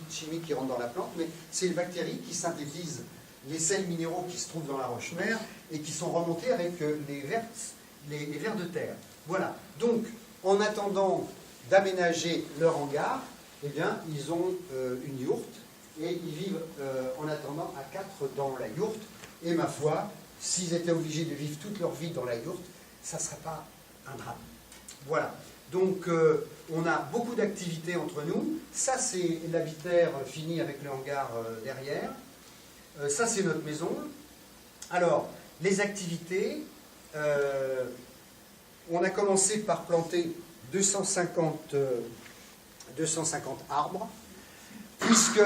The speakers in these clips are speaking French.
chimiques qui rentrent dans la plante, mais c'est les bactéries qui synthétisent les sels minéraux qui se trouvent dans la roche-mère et qui sont remontés avec les vers de terre. Voilà. Donc, en attendant d'aménager leur hangar, eh bien, ils ont une yourte et ils vivent en attendant à 4 dans la yourte. Et ma foi, s'ils étaient obligés de vivre toute leur vie dans la yourte, ça ne serait pas un drame. Voilà. Donc, on a beaucoup d'activités entre nous. Ça, c'est l'habitaire fini avec le hangar derrière. Ça, c'est notre maison. Alors, les activités, on a commencé par planter 250 arbres, puisque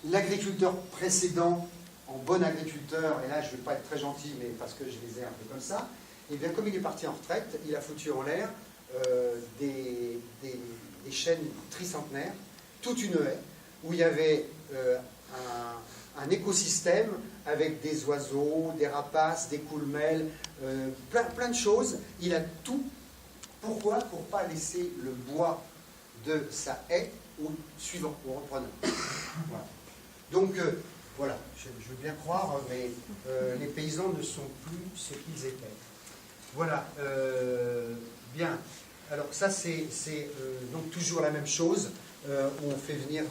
l'agriculteur précédent, en bon agriculteur, et là je ne vais pas être très gentil, mais parce que je les ai un peu comme ça, et bien comme il est parti en retraite, il a foutu en l'air des chênes tricentenaires, toute une haie, où il y avait un écosystème avec des oiseaux, des rapaces, des coulmelles, plein de choses. Il a tout. Pourquoi? Pour ne pas laisser le bois de sa haie au suivant, au repreneur. Voilà. Donc, voilà, je veux bien croire, mais les paysans ne sont plus ce qu'ils étaient. Voilà, bien. Alors ça, c'est donc toujours la même chose. On fait venir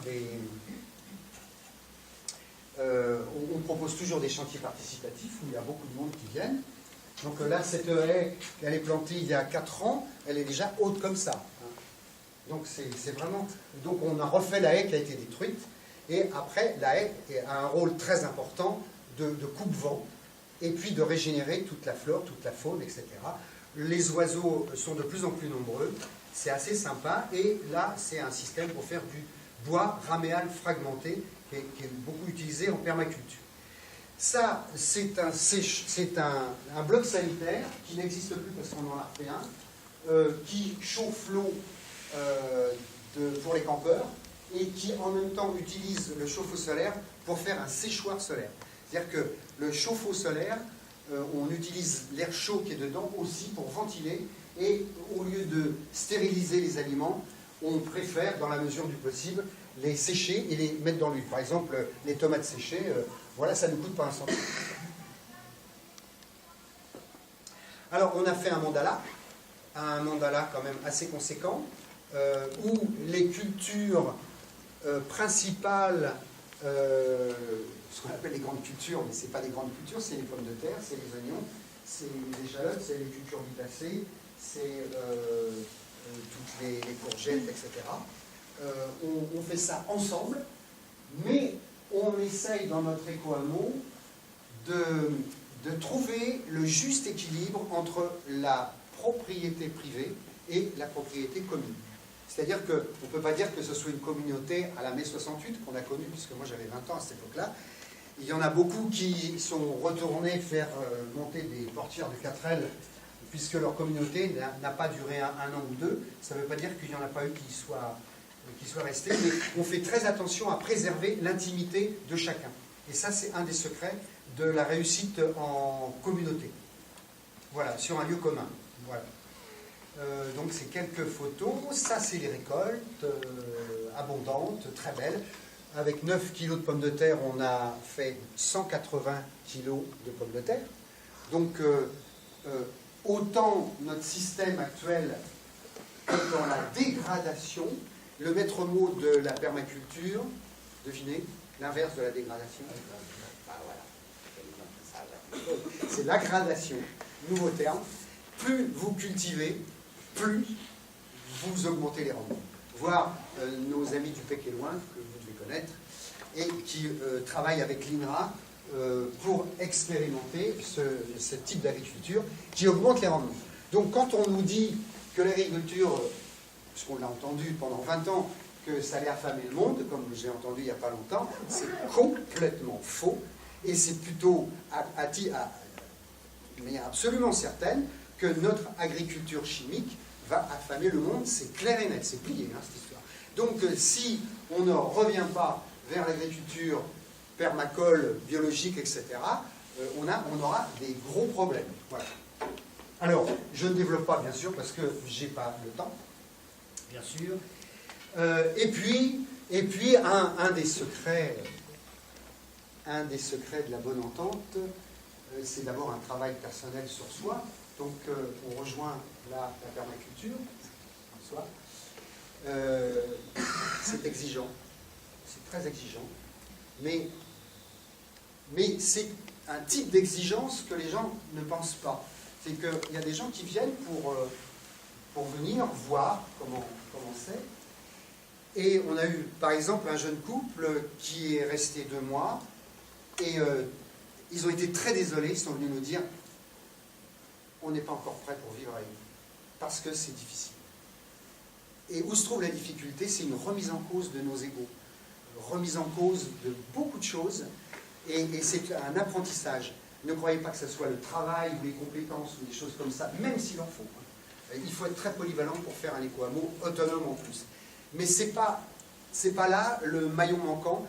on propose toujours des chantiers participatifs où il y a beaucoup de monde qui viennent. Donc là, cette haie, elle est plantée il y a 4 ans, elle est déjà haute comme ça. Donc c'est vraiment... Donc on a refait la haie qui a été détruite, et après, la haie a un rôle très important de coupe-vent, et puis de régénérer toute la flore, toute la faune, etc. Les oiseaux sont de plus en plus nombreux, c'est assez sympa, et là, c'est un système pour faire du bois raméal fragmenté, qui est beaucoup utilisé en permaculture. Ça, c'est un bloc sanitaire qui n'existe plus parce qu'on en a refait un, qui chauffe l'eau pour les campeurs et qui en même temps utilise le chauffe-eau solaire pour faire un séchoir solaire. C'est-à-dire que le chauffe-eau solaire, on utilise l'air chaud qui est dedans aussi pour ventiler, et au lieu de stériliser les aliments, on préfère, dans la mesure du possible, les sécher et les mettre dans l'huile. Par exemple, les tomates séchées, voilà, ça ne coûte pas un centime. Alors, on a fait un mandala quand même assez conséquent, où les cultures principales, ce qu'on appelle les grandes cultures, mais ce n'est pas des grandes cultures, c'est les pommes de terre, c'est les oignons, c'est les échalotes, c'est les cultures vitacées, c'est toutes les courgettes, etc. On fait ça ensemble, mais on essaye dans notre éco-hameau de trouver le juste équilibre entre la propriété privée et la propriété commune. C'est-à-dire qu'on ne peut pas dire que ce soit une communauté à la mai 68 qu'on a connue, puisque moi j'avais 20 ans à cette époque-là. Il y en a beaucoup qui sont retournés faire monter des portières de 4L, puisque leur communauté n'a pas duré un an ou deux. Ça ne veut pas dire qu'il n'y en a pas eu qui soient restés, mais on fait très attention à préserver l'intimité de chacun. Et ça, c'est un des secrets de la réussite en communauté. Voilà, sur un lieu commun. Voilà. Donc, c'est quelques photos. Ça, c'est les récoltes abondantes, très belles. Avec 9 kg de pommes de terre, on a fait 180 kg de pommes de terre. Donc, autant notre système actuel est dans la dégradation, le maître mot de la permaculture, devinez, l'inverse de la dégradation. Ah, voilà. C'est l'aggradation, nouveau terme. Plus vous cultivez, plus vous augmentez les rendements. Voir nos amis du Pec et Loin, que vous devez connaître, et qui travaillent avec l'INRA pour expérimenter ce type d'agriculture qui augmente les rendements. Donc quand on nous dit que l'agriculture, parce qu'on l'a entendu pendant 20 ans, que ça allait affamer le monde, comme j'ai entendu il n'y a pas longtemps, c'est complètement faux, et c'est plutôt de manière absolument certaine que notre agriculture chimique va affamer le monde, c'est clair et net, c'est plié, hein, cette histoire. Donc si on ne revient pas vers l'agriculture permacole, biologique, etc., on aura des gros problèmes. Voilà. Alors, je ne développe pas, bien sûr, parce que je n'ai pas le temps, bien sûr. Et puis, Et puis, un des secrets de la bonne entente, c'est d'abord un travail personnel sur soi. Donc, on rejoint la permaculture en soi. C'est exigeant, c'est très exigeant, mais c'est un type d'exigence que les gens ne pensent pas. C'est qu'il y a des gens qui viennent pour venir voir comment c'est. Et on a eu, par exemple, un jeune couple qui est resté 2 mois, et ils ont été très désolés, ils sont venus nous dire « on n'est pas encore prêt pour vivre avec vous, parce que c'est difficile ». Et où se trouve la difficulté? C'est une remise en cause de nos égos, remise en cause de beaucoup de choses, et c'est un apprentissage. Ne croyez pas que ce soit le travail ou les compétences ou des choses comme ça, même s'il en faut. Il faut être très polyvalent pour faire un éco-hameau, autonome en plus. Mais c'est pas là le maillon manquant.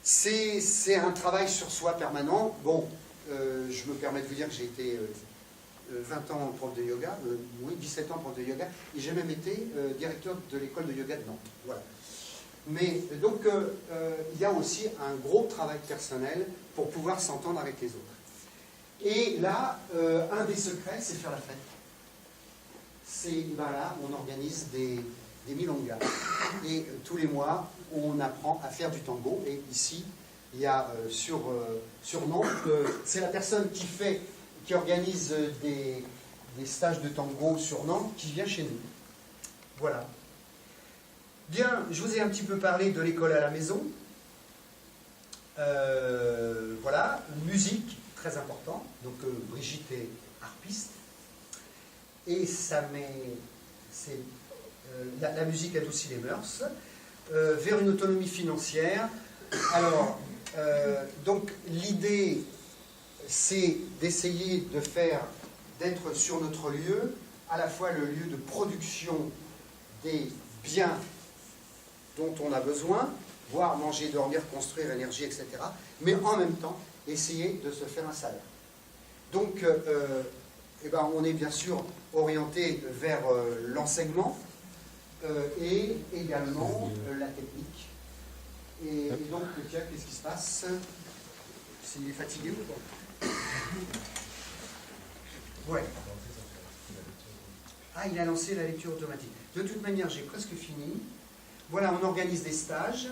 C'est un travail sur soi permanent. Bon, je me permets de vous dire que j'ai été 20 ans prof de yoga, oui, 17 ans prof de yoga, et j'ai même été directeur de l'école de yoga de Nantes. Voilà. Mais donc, il y a aussi un gros travail personnel pour pouvoir s'entendre avec les autres. Et là, un des secrets, c'est faire la fête. Ben là, on organise des milongas. Et tous les mois, on apprend à faire du tango. Et ici, il y a sur Nantes, c'est la personne qui organise des stages de tango sur Nantes qui vient chez nous. Voilà. Bien, je vous ai un petit peu parlé de l'école à la maison. Voilà, musique, très important. Donc Brigitte est harpiste. Et la musique adoucit les mœurs. Vers une autonomie financière. Alors, donc l'idée, c'est d'essayer d'être sur notre lieu, à la fois le lieu de production des biens dont on a besoin, voire manger, dormir, construire, énergie, etc. Mais en même temps, essayer de se faire un salaire. Donc, on est bien sûr orienté vers l'enseignement et également la technique. Et donc, tiens, qu'est-ce qui se passe? Il est fatigué ou pas? Ouais. Ah, il a lancé la lecture automatique. De toute manière, j'ai presque fini. Voilà, on organise des stages.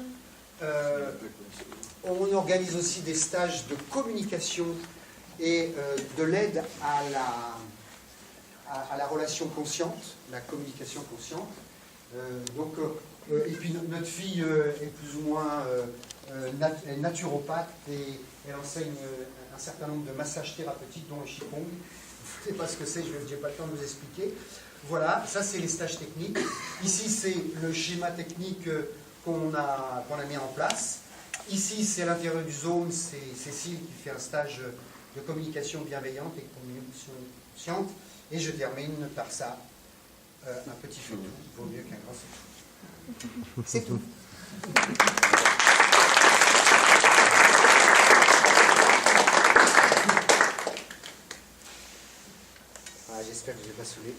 On organise aussi des stages de communication et de l'aide à la relation consciente, la communication consciente. Et puis notre fille est plus ou moins naturopathe et elle enseigne un certain nombre de massages thérapeutiques, dont le Qigong. Vous ne savez pas ce que c'est, je n'ai pas le temps de vous expliquer. Voilà, ça c'est les stages techniques. Ici c'est le schéma technique qu'on a mis en place. Ici c'est à l'intérieur du zone, c'est Cécile qui fait un stage de communication bienveillante et communication consciente. Et je termine par ça, un petit feu doux vaut mieux qu'un grand feu. C'est tout. J'espère que je ne vais pas saouler.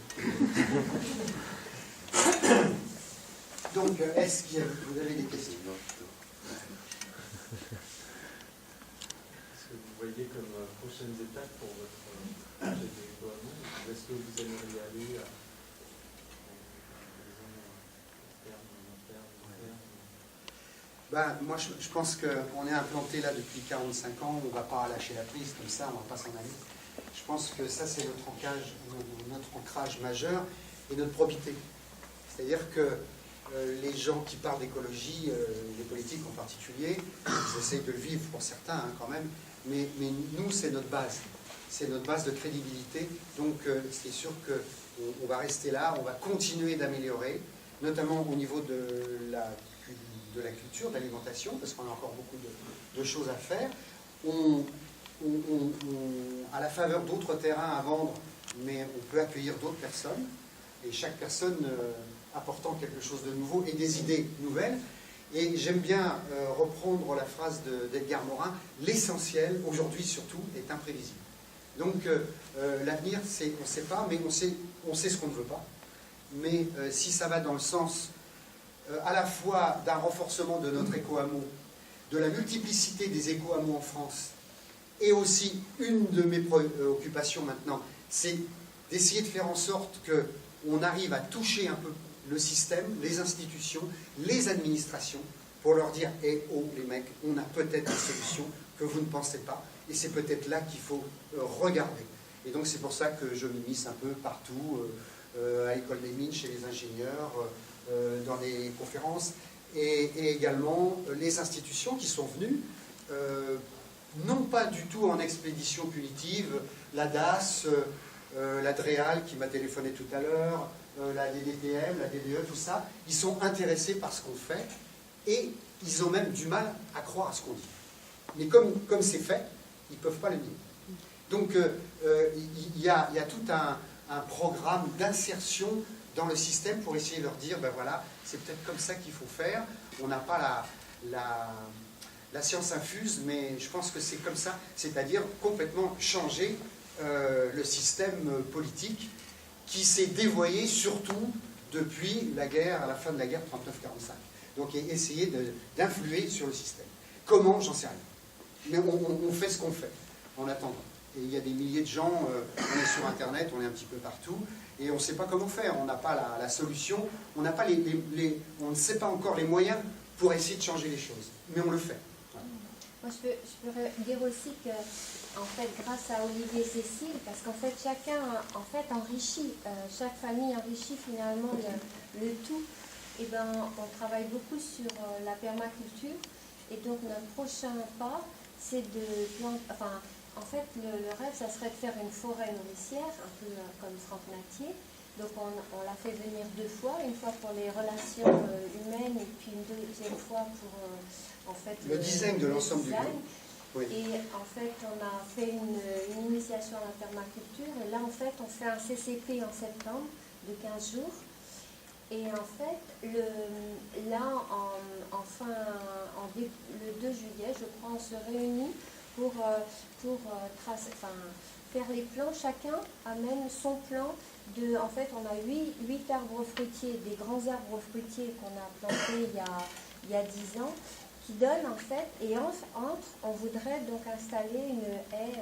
Donc, est-ce que vous avez des questions? Est-ce que vous voyez comme prochaines étapes pour votre projet d'éco-hameau? Est-ce que vous aimeriez aller à Ben, moi, je pense qu'on est implanté là depuis 45 ans, on ne va pas lâcher la prise comme ça, on ne va pas s'en aller. Je pense que ça, c'est notre ancrage majeur et notre probité. C'est-à-dire que les gens qui parlent d'écologie, les politiques en particulier, ils essayent de le vivre pour certains hein, quand même, mais nous, c'est notre base. C'est notre base de crédibilité. Donc, c'est sûr qu'on va rester là, on va continuer d'améliorer, notamment au niveau de la culture, de l'alimentation, parce qu'on a encore beaucoup de choses à faire. À la faveur d'autres terrains à vendre, mais on peut accueillir d'autres personnes, et chaque personne apportant quelque chose de nouveau et des idées nouvelles. Et j'aime bien reprendre la phrase d'Edgar Morin, l'essentiel, aujourd'hui surtout, est imprévisible. Donc l'avenir, on ne sait pas, mais on sait ce qu'on ne veut pas. Mais si ça va dans le sens à la fois d'un renforcement de notre éco-hameau, de la multiplicité des éco-hameaux en France, et aussi une de mes préoccupations maintenant, c'est d'essayer de faire en sorte qu'on arrive à toucher un peu le système, les institutions, les administrations, pour leur dire « Eh oh les mecs, on a peut-être des solutions que vous ne pensez pas, et c'est peut-être là qu'il faut regarder ». Et donc c'est pour ça que je m'immisce un peu partout, à l'école des mines, chez les ingénieurs, dans les conférences, et également les institutions qui sont venues, non pas du tout en expédition punitive, la DAS, la DREAL qui m'a téléphoné tout à l'heure, la DDTM, la DDE, tout ça, ils sont intéressés par ce qu'on fait, et ils ont même du mal à croire à ce qu'on dit. Mais comme c'est fait, ils ne peuvent pas le nier. Donc il y a tout un programme d'insertion dans le système pour essayer de leur dire, ben voilà, c'est peut-être comme ça qu'il faut faire. On n'a pas la science infuse, mais je pense que c'est comme ça, c'est-à-dire complètement changer le système politique qui s'est dévoyé surtout depuis la guerre, à la fin de la guerre 39-45. Donc essayer d'influer sur le système. Comment, j'en sais rien. Mais on fait ce qu'on fait, en attendant. Et il y a des milliers de gens, on est sur Internet, on est un petit peu partout, et on ne sait pas comment faire, on n'a pas la solution, on n'a pas on ne sait pas encore les moyens pour essayer de changer les choses. Mais on le fait. Voilà. Moi, je peux dire aussi que, en fait, grâce à Olivier et Cécile, parce qu'en fait, chacun enrichit, chaque famille enrichit finalement le tout. Et ben, on travaille beaucoup sur la permaculture. Et donc, notre prochain pas, c'est de planter. Enfin, en fait, le rêve, ça serait de faire une forêt nourricière, un peu comme Franck Natier. Donc, on l'a fait venir 2 fois, une fois pour les relations humaines et puis une deuxième fois pour, en fait, le design de l'ensemble du groupe. Oui. Et en fait, on a fait une initiation à la permaculture. Et là, en fait, on fait un CCP en septembre de 15 jours. Et en fait, le 2 juillet, je crois, on se réunit pour faire les plans. Chacun amène son plan. En fait, on a 8 arbres fruitiers, des grands arbres fruitiers qu'on a plantés il y a 10 ans, qui donnent en fait, et on voudrait donc installer une haie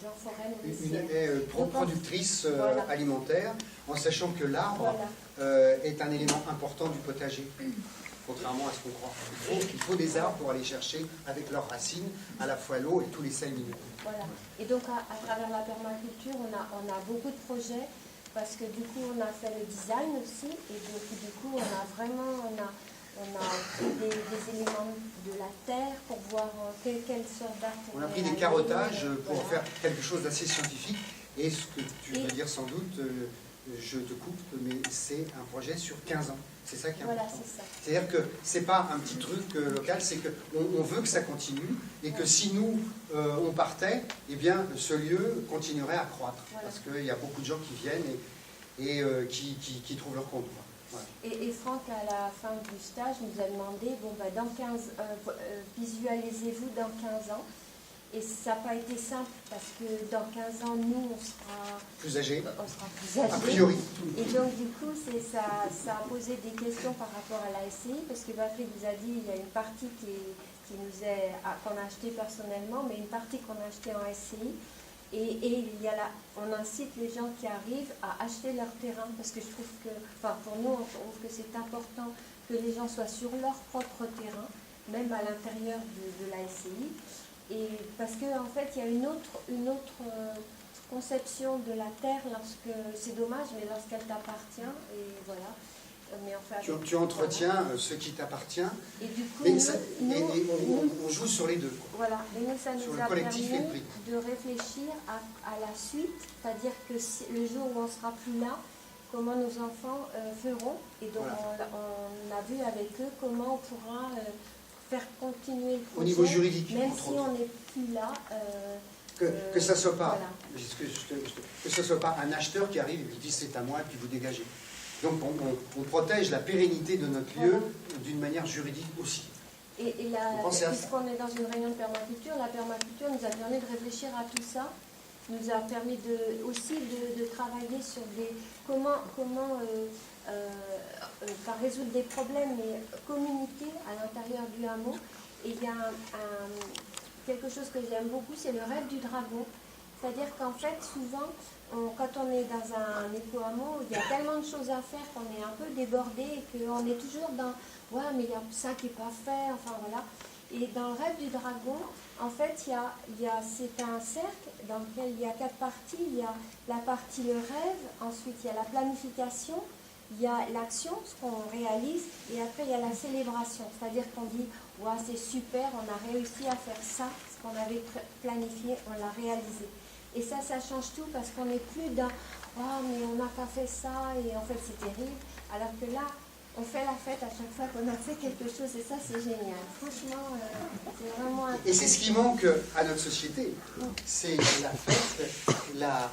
genre forêt nourricière. Une haie productrice voilà. alimentaire, en sachant que l'arbre est un élément important du potager, contrairement à ce qu'on croit. Il faut des arbres pour aller chercher avec leurs racines à la fois l'eau et tous les sels minéraux. Voilà. Et donc à travers la permaculture, on a beaucoup de projets, parce que du coup on a fait le design aussi, et donc du coup on a pris des éléments de la terre pour voir quelle sorte d'arbre. On a pris des carottages pour faire quelque chose d'assez scientifique. Et ce que tu veux dire sans doute, je te coupe, mais c'est un projet sur 15 ans. C'est ça qui est important. Voilà, c'est ça. C'est-à-dire que ce n'est pas un petit truc local, c'est qu'on veut que ça continue et que si nous, on partait, eh bien, ce lieu continuerait à croître. Voilà. Parce qu'il y a beaucoup de gens qui viennent et qui trouvent leur compte. Voilà. Et Franck, à la fin du stage, nous a demandé, visualisez-vous dans 15 ans. Et ça n'a pas été simple, parce que dans 15 ans, nous, on sera plus âgés. A priori. Et donc, du coup, ça a posé des questions par rapport à la SCI, parce que Patrick vous a dit il y a une partie qu'on a achetée personnellement, mais une partie qu'on a achetée en SCI. Et on incite les gens qui arrivent à acheter leur terrain, parce que je trouve que, pour nous, on trouve que c'est important que les gens soient sur leur propre terrain, même à l'intérieur de la SCI. Et parce qu'en fait, il y a une autre conception de la terre, c'est dommage, mais lorsqu'elle t'appartient, et voilà. Mais enfin, tu entretiens ce qui t'appartient, et du coup, on joue sur les deux. Quoi. Voilà, mais nous, ça nous a permis de réfléchir à la suite, c'est-à-dire que le jour où on ne sera plus là, comment nos enfants feront, et donc voilà. on a vu avec eux comment on pourra faire continuer le projet, au niveau juridique, même si on n'est plus là. Que ça soit pas, voilà. que ce soit pas un acheteur qui arrive et qui dit c'est à moi et puis vous dégagez. Donc on protège la pérennité de notre lieu d'une manière juridique aussi. Puisqu'on est dans une réunion de permaculture, la permaculture nous a permis de réfléchir à tout ça. nous a permis aussi de travailler sur comment pas résoudre des problèmes, mais communiquer à l'intérieur du hameau. Et il y a quelque chose que j'aime beaucoup, c'est le rêve du dragon. C'est-à-dire qu'en fait, souvent, quand on est dans un éco-hameau, il y a tellement de choses à faire qu'on est un peu débordé et qu'on est toujours dans « ouais, mais il y a ça qui n'est pas fait », enfin voilà. Et dans le rêve du dragon, en fait, c'est un cercle dans lequel il y a 4 parties. Il y a la partie le rêve, ensuite il y a la planification, il y a l'action, ce qu'on réalise, et après il y a la célébration. C'est-à-dire qu'on dit « ouais, c'est super, on a réussi à faire ça, ce qu'on avait planifié, on l'a réalisé ». Et ça change tout parce qu'on n'est plus dans « oh, mais on n'a pas fait ça, et en fait c'est terrible », alors que là, on fait la fête à chaque fois qu'on a fait quelque chose, et ça c'est génial. Franchement, c'est vraiment... Et c'est ce qui manque à notre société. C'est la fête, la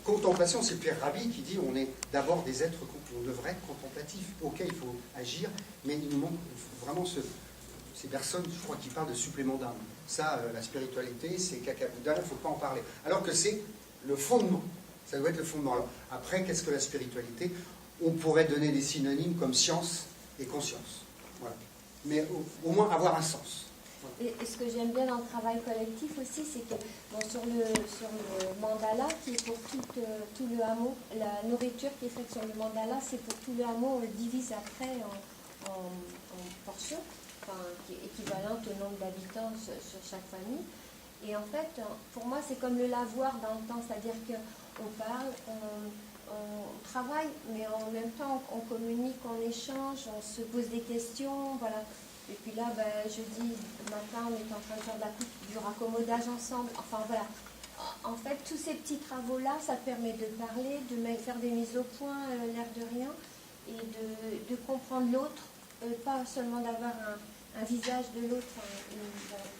contemplation. C'est Pierre Rabhi qui dit on est d'abord des êtres, on devrait être contemplatifs. Ok, il faut agir, mais il nous manque vraiment ces personnes, je crois, qui parlent de supplément d'âme. Ça, la spiritualité, c'est cacaboudin, il ne faut pas en parler. Alors que c'est le fondement. Ça doit être le fondement. Alors, après, qu'est-ce que la spiritualité ? On pourrait donner des synonymes comme science et conscience. Voilà. Mais au moins avoir un sens. Et ce que j'aime bien dans le travail collectif aussi, c'est que sur le mandala, qui est pour tout le hameau, la nourriture qui est faite sur le mandala, c'est pour tout le hameau, on le divise après en portions, qui est équivalente au nombre d'habitants sur chaque famille. Et en fait, pour moi, c'est comme le lavoir dans le temps, c'est-à-dire qu'on parle, on travaille, mais en même temps, on communique, on échange, on se pose des questions, voilà. Et puis là, jeudi matin, on est en train de faire du raccommodage ensemble. Enfin, voilà. En fait, tous ces petits travaux-là, ça permet de parler, de faire des mises au point, l'air de rien, et de comprendre l'autre, pas seulement d'avoir un visage de l'autre,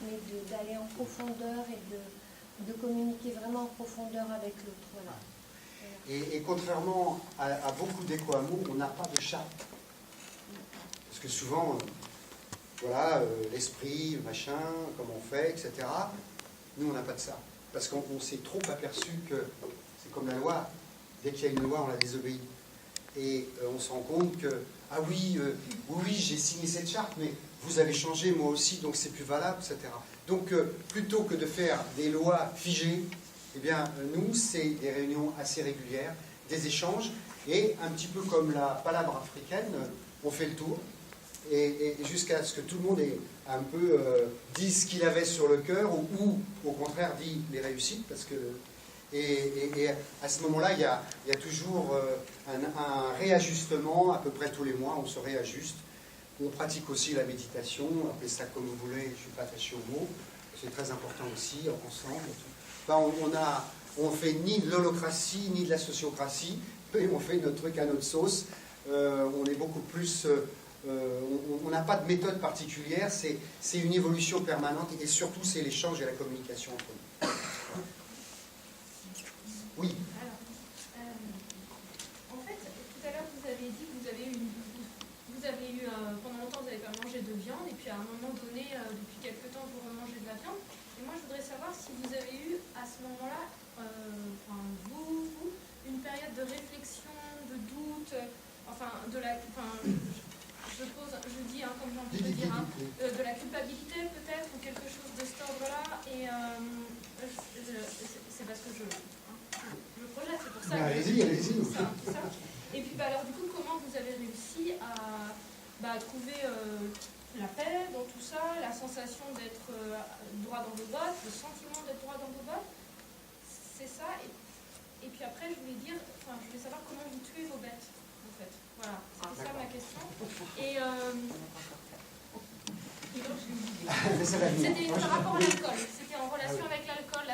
mais d'aller en profondeur et de communiquer vraiment en profondeur avec l'autre. Voilà. Et contrairement à beaucoup d'éco-hameaux, on n'a pas de charte. Parce que souvent, voilà, l'esprit, machin, comment on fait, etc. Nous, on n'a pas de ça. Parce qu'on s'est trop aperçu que c'est comme la loi. Dès qu'il y a une loi, on la désobéit. Et on se rend compte que, ah oui, oui, j'ai signé cette charte, mais vous avez changé, moi aussi, donc c'est plus valable, etc. Donc, plutôt que de faire des lois figées, eh bien, nous, c'est des réunions assez régulières, des échanges, et un petit peu comme la palabre africaine, on fait le tour, et jusqu'à ce que tout le monde ait un peu dit ce qu'il avait sur le cœur, ou au contraire dit les réussites, parce que... Et à ce moment-là, il y a toujours un réajustement, à peu près tous les mois, on se réajuste. On pratique aussi la méditation, appelez ça comme vous voulez, je ne suis pas attaché au mot, c'est très important aussi, ensemble. Enfin, on fait ni de l'holocratie, ni de la sociocratie, mais on fait notre truc à notre sauce. On est beaucoup plus... on n'a pas de méthode particulière, c'est une évolution permanente, et surtout c'est l'échange et la communication entre nous. Oui. Alors, en fait, tout à l'heure, vous avez dit que vous avez eu pendant longtemps, vous n'avez pas mangé de viande, et puis à un moment donné, depuis quelques temps, vous remangez de la viande. Et moi, je voudrais savoir si vous avez eu, à ce moment-là, vous, une période de réflexion, de doute, je dis, comme j'ai envie de dire, de la culpabilité peut-être, ou quelque chose de cet ordre-là, et c'est parce que je projette, c'est pour ça que allez-y. Tout ça. Et puis alors du coup, comment vous avez réussi à trouver la paix dans tout ça, la sensation d'être droit dans vos bottes, le sentiment d'être droit dans vos bottes, c'est ça. Et puis après, je voulais savoir comment vous tuez vos bêtes, en fait. Voilà, c'était ça ma question. Et c'était par rapport à l'alcool. C'était en relation avec l'alcool,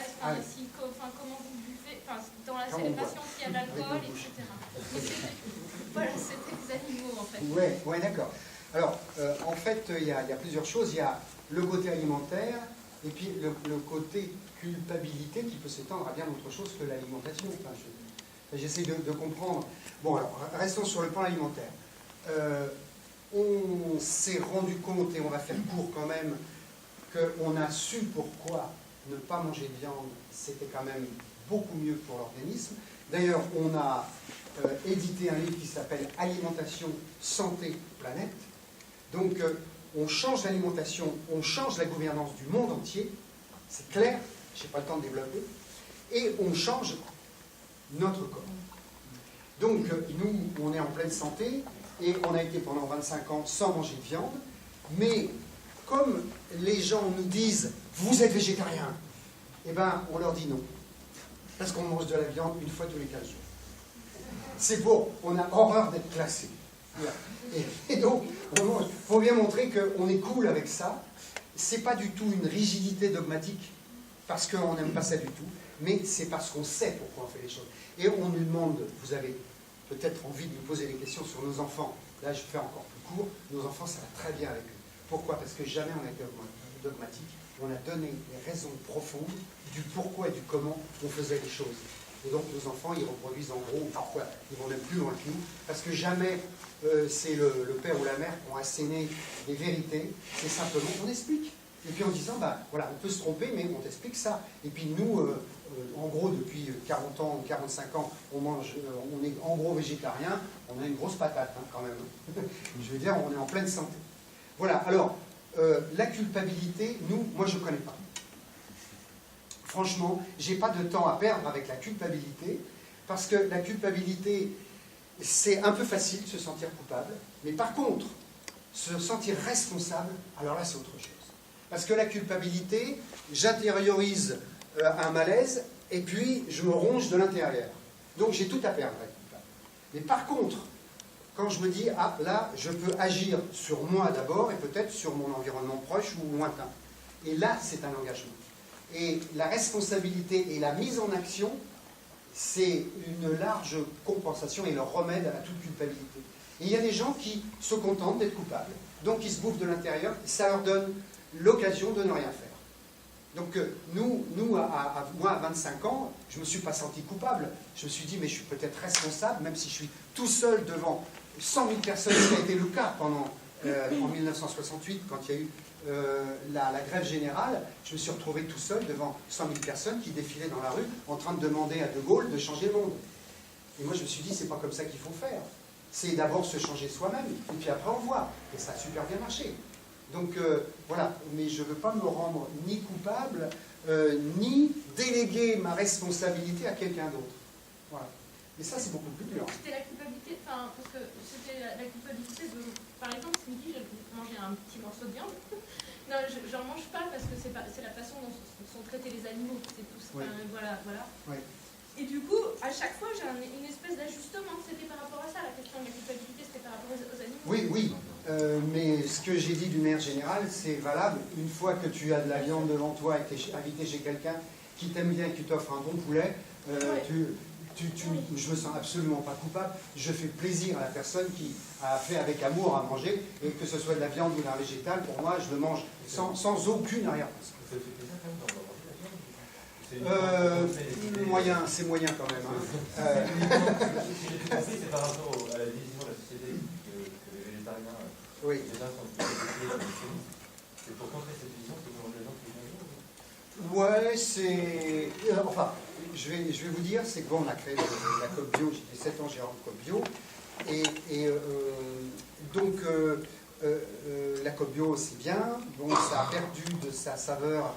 comment vous buvez, dans la célébration s'il y a de l'alcool, etc. Voilà, c'était des animaux en fait. Ouais, d'accord. Alors, en fait, il y a plusieurs choses. Il y a le côté alimentaire et puis le côté culpabilité qui peut s'étendre à bien autre chose que l'alimentation. J'essaie de comprendre. Bon, alors, restons sur le plan alimentaire. On s'est rendu compte, et on va faire court quand même, qu'on a su pourquoi ne pas manger de viande, c'était quand même beaucoup mieux pour l'organisme. D'ailleurs, on a édité un livre qui s'appelle Alimentation, Santé, Planète. Donc, on change l'alimentation, on change la gouvernance du monde entier, c'est clair, je n'ai pas le temps de développer, et on change notre corps. Donc, nous, on est en pleine santé, et on a été pendant 25 ans sans manger de viande, mais comme les gens nous disent « vous êtes végétarien », eh bien, on leur dit non, parce qu'on mange de la viande une fois tous les 15 jours. C'est beau, on a horreur d'être classé. Et donc, il faut bien montrer qu'on est cool avec ça. C'est pas du tout une rigidité dogmatique, parce qu'on n'aime pas ça du tout, mais c'est parce qu'on sait pourquoi on fait les choses. Et on nous demande, vous avez peut-être envie de nous poser des questions sur nos enfants. Là, je fais encore plus court. Nos enfants, ça va très bien avec eux. Pourquoi? Parce que jamais on a été dogmatique. On a donné les raisons profondes du pourquoi et du comment on faisait les choses. Et donc, nos enfants, ils reproduisent en gros, parfois, ils vont même plus loin que nous, parce que jamais c'est le père ou la mère qui ont asséné des vérités. C'est simplement, on explique. Et puis en disant, bah, voilà, on peut se tromper, mais on t'explique ça. Et puis nous, en gros, depuis 40 ans ou 45 ans, on est en gros végétarien, on a une grosse patate hein, quand même. Je veux dire, on est en pleine santé. Voilà, alors, la culpabilité, moi je ne connais pas. Franchement, je n'ai pas de temps à perdre avec la culpabilité, parce que la culpabilité, c'est un peu facile de se sentir coupable, mais par contre, se sentir responsable, alors là c'est autre chose. Parce que la culpabilité, j'intériorise un malaise, et puis je me ronge de l'intérieur. Donc j'ai tout à perdre avec culpable. Mais par contre, quand je me dis, ah là, je peux agir sur moi d'abord, et peut-être sur mon environnement proche ou lointain. Et là, c'est un engagement. Et la responsabilité et la mise en action, c'est une large compensation et le remède à toute culpabilité. Et il y a des gens qui se contentent d'être coupables, donc ils se bouffent de l'intérieur, et ça leur donne l'occasion de ne rien faire. Donc moi à 25 ans, je ne me suis pas senti coupable. Je me suis dit, mais je suis peut-être responsable, même si je suis tout seul devant 100 000 personnes, ce qui a été le cas pendant, en 1968, quand il y a eu la grève générale. Je me suis retrouvé tout seul devant 100 000 personnes qui défilaient dans la rue en train de demander à De Gaulle de changer le monde. Et moi je me suis dit, c'est pas comme ça qu'il faut faire. C'est d'abord se changer soi-même, et puis après on voit. Et ça a super bien marché. Donc voilà, mais je ne veux pas me rendre ni coupable, ni déléguer ma responsabilité à quelqu'un d'autre. Voilà. Et ça, c'est beaucoup plus dur. C'était la culpabilité, enfin, parce que c'était la culpabilité de, par exemple, ce midi, j'ai mangé un petit morceau de viande. Non, j'en mange pas parce que c'est la façon dont sont traités les animaux. C'est tout ça. Oui. Voilà. Oui. Et du coup, à chaque fois, j'ai une espèce d'ajustement. C'était par rapport à ça, la question de la culpabilité, c'était par rapport aux animaux. Oui. Mais ce que j'ai dit d'une manière générale, c'est valable. Une fois que tu as de la viande devant toi et que tu es invité chez quelqu'un qui t'aime bien et qui t'offre un bon poulet, je me sens absolument pas coupable. Je fais plaisir à la personne qui a fait avec amour à manger, et que ce soit de la viande ou d'un végétal, pour moi, je le mange sans aucune arrière-pensée. C'est moyen quand même. Hein. C'est par rapport à la division de la société que les végétariens c'est pour contrer cette vision que vous mangez les gens qui Ouais, c'est... Enfin, je vais vous dire, c'est que bon, on a créé la COP Bio, j'ai 7 ans, j'ai rendu COP Bio, donc la COP Bio, c'est bien, donc ça a perdu de sa saveur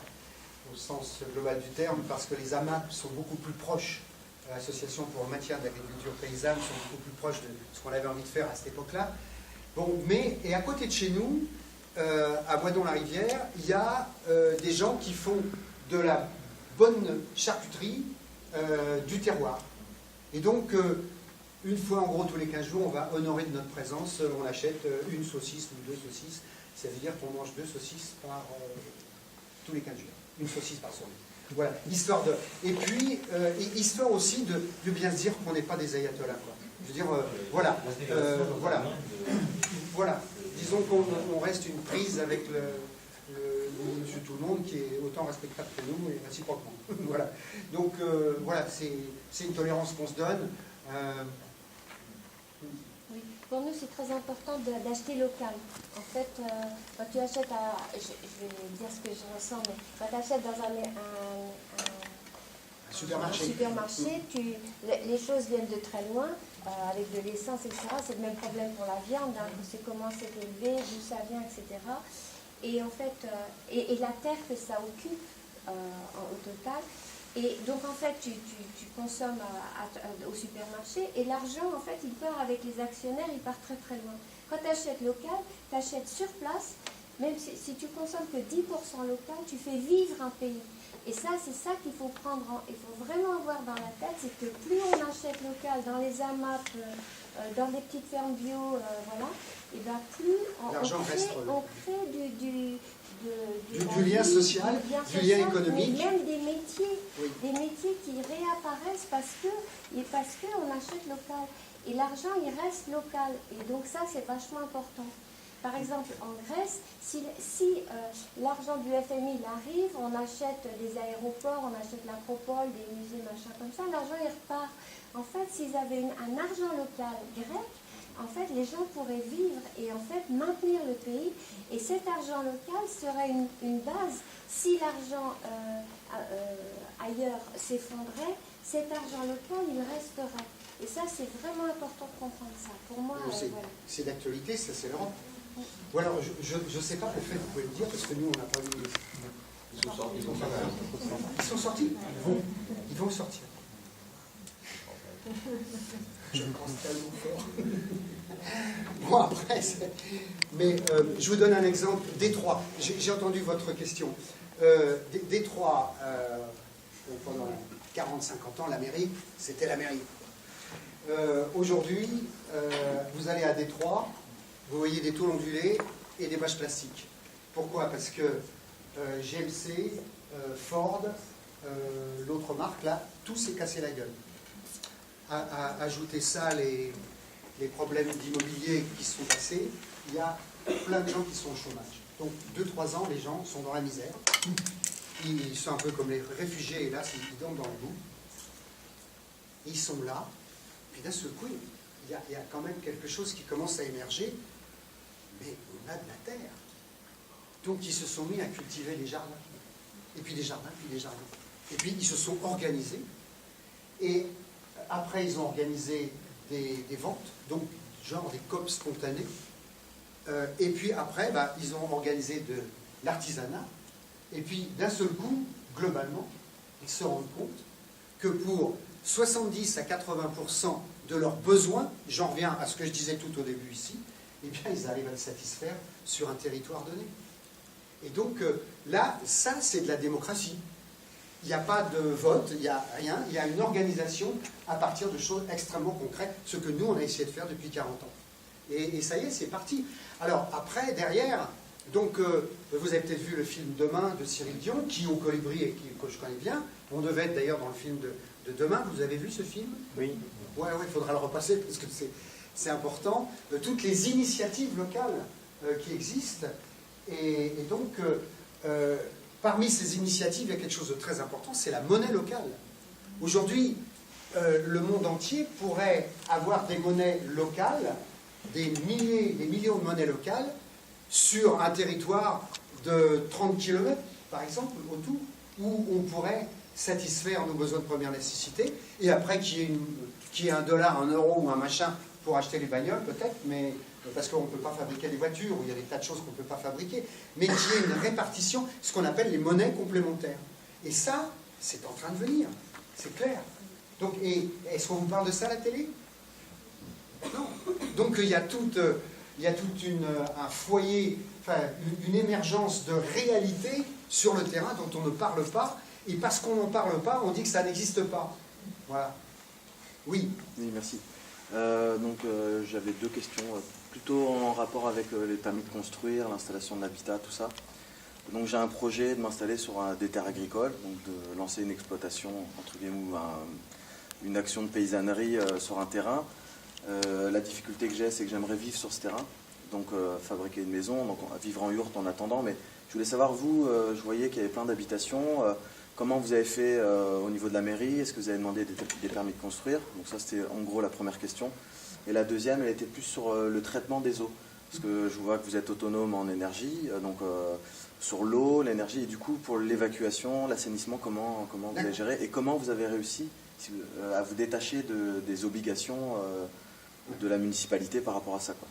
au sens global du terme, parce que les AMAP sont beaucoup plus proches, l'Association pour le maintien de l'agriculture paysanne, sont beaucoup plus proches de ce qu'on avait envie de faire à cette époque-là. Bon, et à côté de chez nous, à Boisdon-la-Rivière, il y a des gens qui font de la bonne charcuterie du terroir. Et donc, une fois en gros tous les 15 jours, on va honorer de notre présence, on achète une saucisse ou 2 saucisses. Ça veut dire qu'on mange 2 saucisses par tous les 15 jours. Une saucisse par semaine. Voilà, histoire de... Et puis, histoire aussi de bien se dire qu'on n'est pas des ayatollahs, quoi. Je veux dire, voilà. Voilà. Disons qu'on reste une prise avec le monsieur tout le monde qui est autant respectable que nous et réciproquement. Voilà. Donc, voilà, c'est une tolérance qu'on se donne. Oui. Pour nous, c'est très important d'acheter local. En fait, quand tu achètes je vais dire ce que je ressens, mais quand tu achètes dans un supermarché, les choses viennent de très loin, avec de l'essence, etc. C'est le même problème pour la viande, hein, c'est comment c'est élevé, d'où ça vient, etc. Et en fait, et la terre que ça occupe au total. Et donc en fait, tu consommes au supermarché et l'argent, en fait, il part avec les actionnaire, il part très très loin. Quand tu achètes local, tu achètes sur place, même si tu consommes que 10% local, tu fais vivre un pays. Et ça, c'est ça qu'il faut il faut vraiment avoir dans la tête, c'est que plus on achète local dans les AMAP, dans des petites fermes bio, voilà, et bien plus on crée du lien social, du lien économique, mais même des métiers qui réapparaissent parce qu'on achète local. Et l'argent, il reste local. Et donc ça, c'est vachement important. Par exemple, en Grèce, si l'argent du FMI il arrive, on achète des aéroports, on achète l'acropole, des musées, machin comme ça, l'argent il repart. En fait, s'ils avaient un argent local grec, en fait, les gens pourraient vivre et en fait maintenir le pays. Et cet argent local serait une base. Si l'argent ailleurs s'effondrait, cet argent local, il resterait. Et ça, c'est vraiment important de comprendre ça. Pour moi, voilà. C'est d'actualité, ça c'est l'Europe. Ou alors, je ne sais pas, au fait, vous pouvez le dire, parce que nous, on n'a pas vu. Ils sont sortis. Ils sont sortis. Ils vont sortir. Je pense tellement fort. Bon, après, mais je vous donne un exemple. Détroit. J'ai entendu votre question. Détroit, pendant 40-50 ans, l'Amérique, c'était l'Amérique. Aujourd'hui, vous allez à Détroit, vous voyez des tôles ondulées et des bâches plastiques. Pourquoi? Parce que GMC, Ford, l'autre marque, là, tout s'est cassé la gueule. Ajouter ça, les problèmes d'immobilier qui se sont passés, il y a plein de gens qui sont au chômage. Donc 2-3 ans, les gens sont dans la misère. Ils sont un peu comme les réfugiés, et là, ils dorment dans le bout. Ils sont là, puis d'un seul coup, il y a quand même quelque chose qui commence à émerger, mais on a de la terre. Donc ils se sont mis à cultiver les jardins. Et puis des jardins, puis des jardins. Et puis ils se sont organisés. Et après, ils ont organisé des ventes, donc genre des COP spontanés. Et puis après, ils ont organisé de l'artisanat. Et puis d'un seul coup, globalement, ils se rendent compte que pour 70 à 80% de leurs besoins, j'en reviens à ce que je disais tout au début ici, eh bien ils arrivent à le satisfaire sur un territoire donné. Et donc là, ça c'est de la démocratie. Il n'y a pas de vote, il n'y a rien, il y a une organisation à partir de choses extrêmement concrètes, ce que nous on a essayé de faire depuis 40 ans. Et ça y est, c'est parti. Alors après, derrière, donc vous avez peut-être vu le film Demain de Cyril Dion, qui au Colibri et que je connais bien. On devait être d'ailleurs dans le film de Demain. Vous avez vu ce film? Oui. Ouais, il faudra le repasser parce que c'est important. Toutes les initiatives locales qui existent. Et donc, parmi ces initiatives, il y a quelque chose de très important, c'est la monnaie locale. Aujourd'hui, le monde entier pourrait avoir des monnaies locales, des millions de monnaies locales, sur un territoire de 30 km, par exemple, autour, où on pourrait satisfaire nos besoins de première nécessité, et après qu'il y ait $1, €, ou un machin pour acheter les bagnoles, peut-être, mais parce qu'on ne peut pas fabriquer des voitures, ou il y a des tas de choses qu'on ne peut pas fabriquer, mais qu'il y ait une répartition, ce qu'on appelle les monnaies complémentaires. Et ça, c'est en train de venir, c'est clair. Donc, est-ce qu'on vous parle de ça à la télé? Non. Donc il y a tout un foyer, enfin une émergence de réalité sur le terrain dont on ne parle pas, et parce qu'on n'en parle pas, on dit que ça n'existe pas. Voilà. Oui. Oui, merci. J'avais deux questions, plutôt en rapport avec les permis de construire, l'installation de l'habitat, tout ça. Donc j'ai un projet de m'installer sur des terres agricoles, donc de lancer une exploitation, entre guillemets, ou une action de paysannerie sur un terrain. La difficulté que j'ai, c'est que j'aimerais vivre sur ce terrain, donc fabriquer une maison, donc vivre en yourte en attendant. Mais je voulais savoir, vous, je voyais qu'il y avait plein d'habitations. Comment vous avez fait au niveau de la mairie? Est-ce que vous avez demandé des permis de construire? Donc ça, c'était en gros la première question. Et la deuxième, elle était plus sur le traitement des eaux. Parce que je vois que vous êtes autonome en énergie, donc sur l'eau, l'énergie, et du coup pour l'évacuation, l'assainissement, comment vous avez géré et comment vous avez réussi à vous détacher des obligations de la municipalité par rapport à ça, quoi.